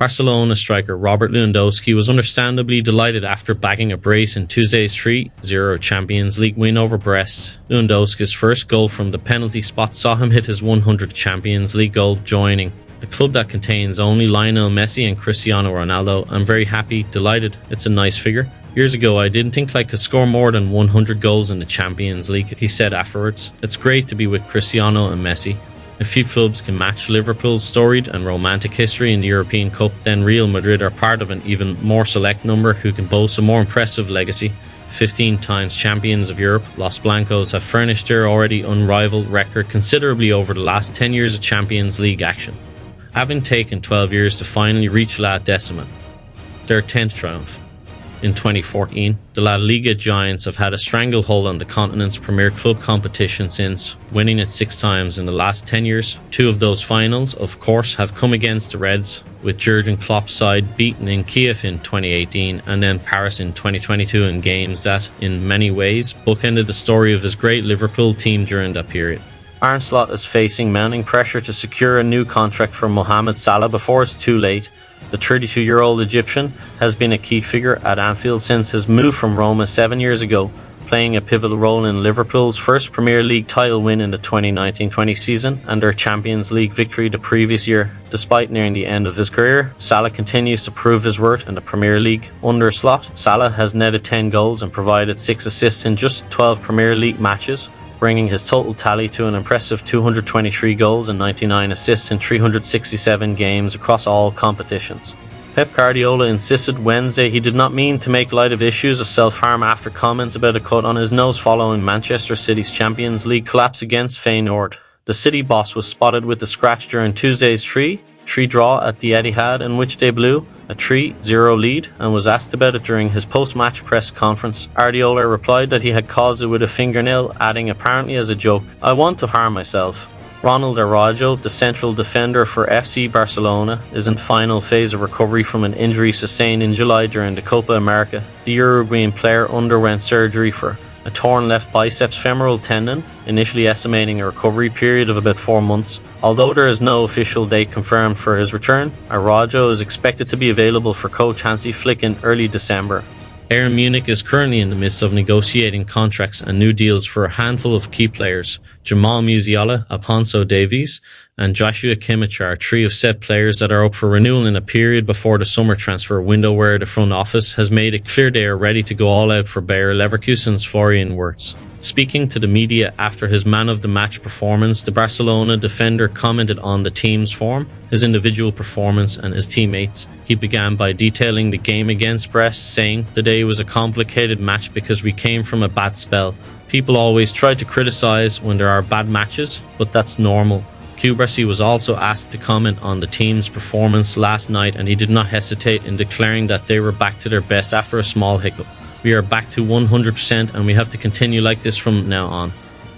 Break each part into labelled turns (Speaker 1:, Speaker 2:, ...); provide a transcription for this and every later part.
Speaker 1: Barcelona striker Robert Lewandowski was understandably delighted after bagging a brace in Tuesday's 3-0 Champions League win over Brest. Lewandowski's first goal from the penalty spot saw him hit his 100th Champions League goal, joining a club that contains only Lionel Messi and Cristiano Ronaldo. I'm very happy, delighted. It's a nice figure. Years ago, I didn't think I could score more than 100 goals in the Champions League, he said afterwards. It's great to be with Cristiano and Messi. If few clubs can match Liverpool's storied and romantic history in the European Cup, then Real Madrid are part of an even more select number who can boast a more impressive legacy. 15 times champions of Europe, Los Blancos have furnished their already unrivaled record considerably over the last 10 years of Champions League action, having taken 12 years to finally reach La Decima, their 10th triumph. In 2014, the La Liga giants have had a stranglehold on the continent's premier club competition since, winning it 6 times in the last 10 years. 2 of those finals, of course, have come against the Reds, with Jurgen Klopp's side beaten in Kiev in 2018 and then Paris in 2022 in games that, in many ways, bookended the story of this great Liverpool team during that period. Arne Slot is facing mounting pressure to secure a new contract for Mohamed Salah before it's too late. The 32-year-old Egyptian has been a key figure at Anfield since his move from Roma 7 years ago, playing a pivotal role in Liverpool's first Premier League title win in the 2019-20 season and their Champions League victory the previous year. Despite nearing the end of his career, Salah continues to prove his worth in the Premier League. Under Slot, Salah has netted 10 goals and provided 6 assists in just 12 Premier League matches, bringing his total tally to an impressive 223 goals and 99 assists in 367 games across all competitions. Pep Guardiola insisted Wednesday he did not mean to make light of issues of self-harm after comments about a cut on his nose following Manchester City's Champions League collapse against Feyenoord. The City boss was spotted with the scratch during Tuesday's 3-3 draw at the Etihad, in which they blew a 3-0 lead, and was asked about it during his post-match press conference. Guardiola replied that he had caused it with a fingernail, adding apparently as a joke, "I want to harm myself." Ronald Araujo, the central defender for FC Barcelona, is in final phase of recovery from an injury sustained in July during the Copa America. The Uruguayan player underwent surgery for a torn left biceps femoral tendon, initially estimating a recovery period of about 4 months. Although there is no official date confirmed for his return, Araujo is expected to be available for coach Hansi Flick in early December. Bayern Munich is currently in the midst of negotiating contracts and new deals for a handful of key players. Jamal Musiala, Alphonso Davies, and Joshua Kimmich are 3 of said players that are up for renewal in a period before the summer transfer window, where the front office has made it clear they are ready to go all out for Bayer Leverkusen's Florian Wirtz. Speaking to the media after his man-of-the-match performance, the Barcelona defender commented on the team's form, his individual performance and his teammates. He began by detailing the game against Brest, saying, "The day was a complicated match because we came from a bad spell. People always try to criticize when there are bad matches, but that's normal." Kubarsi was also asked to comment on the team's performance last night, and he did not hesitate in declaring that they were back to their best after a small hiccup. "We are back to 100% and we have to continue like this from now on."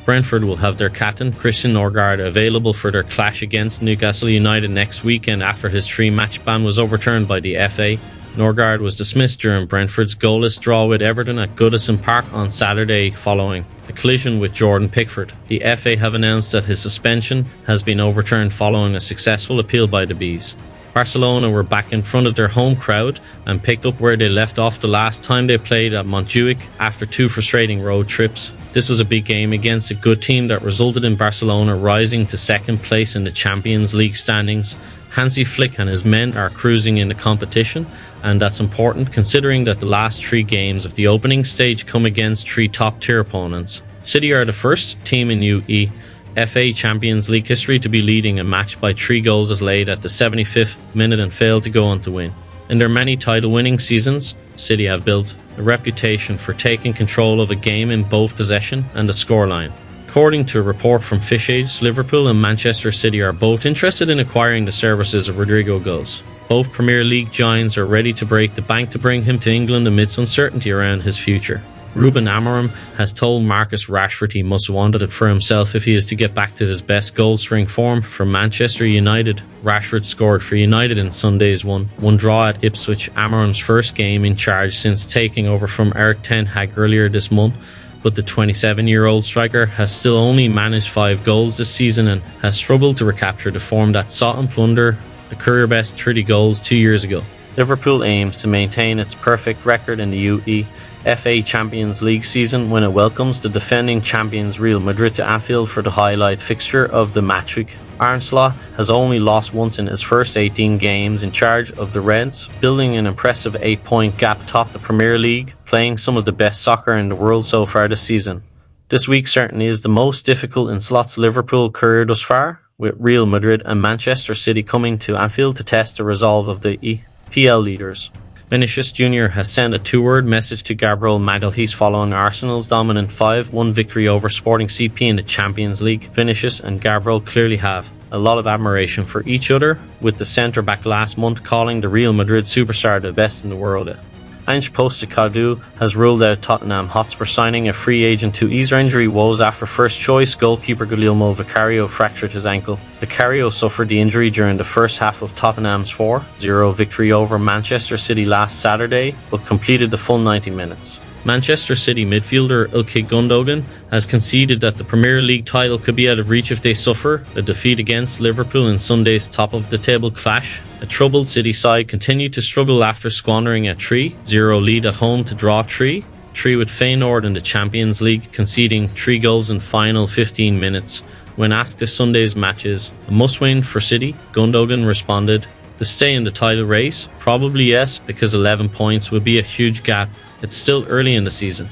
Speaker 1: Brentford will have their captain, Christian Norgard, available for their clash against Newcastle United next weekend after his 3-match ban was overturned by the FA. Norgard was dismissed during Brentford's goalless draw with Everton at Goodison Park on Saturday following a collision with Jordan Pickford. The FA have announced that his suspension has been overturned following a successful appeal by the Bees. Barcelona were back in front of their home crowd and picked up where they left off the last time they played at Montjuic after 2 frustrating road trips. This was a big game against a good team that resulted in Barcelona rising to 2nd place in the Champions League standings. Hansi Flick and his men are cruising in the competition, and that's important considering that the last 3 games of the opening stage come against 3 top-tier opponents. City are the first team in UEFA Champions League history to be leading a match by 3 goals as late at the 75th minute and failed to go on to win. In their many title-winning seasons, City have built a reputation for taking control of a game in both possession and the scoreline. According to a report from Fishage, Liverpool and Manchester City are both interested in acquiring the services of Rodrigo Goes. Both Premier League giants are ready to break the bank to bring him to England amidst uncertainty around his future. Ruben Amorim has told Marcus Rashford he must want it for himself if he is to get back to his best goal-scoring form for Manchester United. Rashford scored for United in Sunday's 1-1 draw at Ipswich, Amorim's first game in charge since taking over from Erik ten Hag earlier this month. But the 27-year-old striker has still only managed 5 goals this season and has struggled to recapture the form that saw him plunder a career best 30 goals 2 years ago. Liverpool aims to maintain its perfect record in the UEFA Champions League season when it welcomes the defending champions Real Madrid to Anfield for the highlight fixture of the match week. Arne Slot has only lost once in his first 18 games in charge of the Reds, building an impressive 8-point gap atop the Premier League, playing some of the best soccer in the world so far this season. This week certainly is the most difficult in Slot's Liverpool career thus far, with Real Madrid and Manchester City coming to Anfield to test the resolve of the EPL leaders. Vinicius Jr. has sent a two-word message to Gabriel Magalhaes following Arsenal's dominant 5-1 victory over Sporting CP in the Champions League. Vinicius and Gabriel clearly have a lot of admiration for each other, with the centre-back last month calling the Real Madrid superstar the best in the world. Ange Postecoglou has ruled out Tottenham Hotspur signing a free agent to ease their injury woes after first-choice goalkeeper Guillermo Vicario fractured his ankle. Vicario suffered the injury during the first half of Tottenham's 4-0 victory over Manchester City last Saturday, but completed the full 90 minutes. Manchester City midfielder Ilkay Gundogan has conceded that the Premier League title could be out of reach if they suffer a defeat against Liverpool in Sunday's top-of-the-table clash. A troubled City side continued to struggle after squandering a 3-0 lead at home to draw 3-3 with Feyenoord in the Champions League, conceding 3 goals in final 15 minutes. When asked if Sunday's match is a must-win for City, Gundogan responded, "To stay in the title race? Probably yes, because 11 points would be a huge gap. It's still early in the season."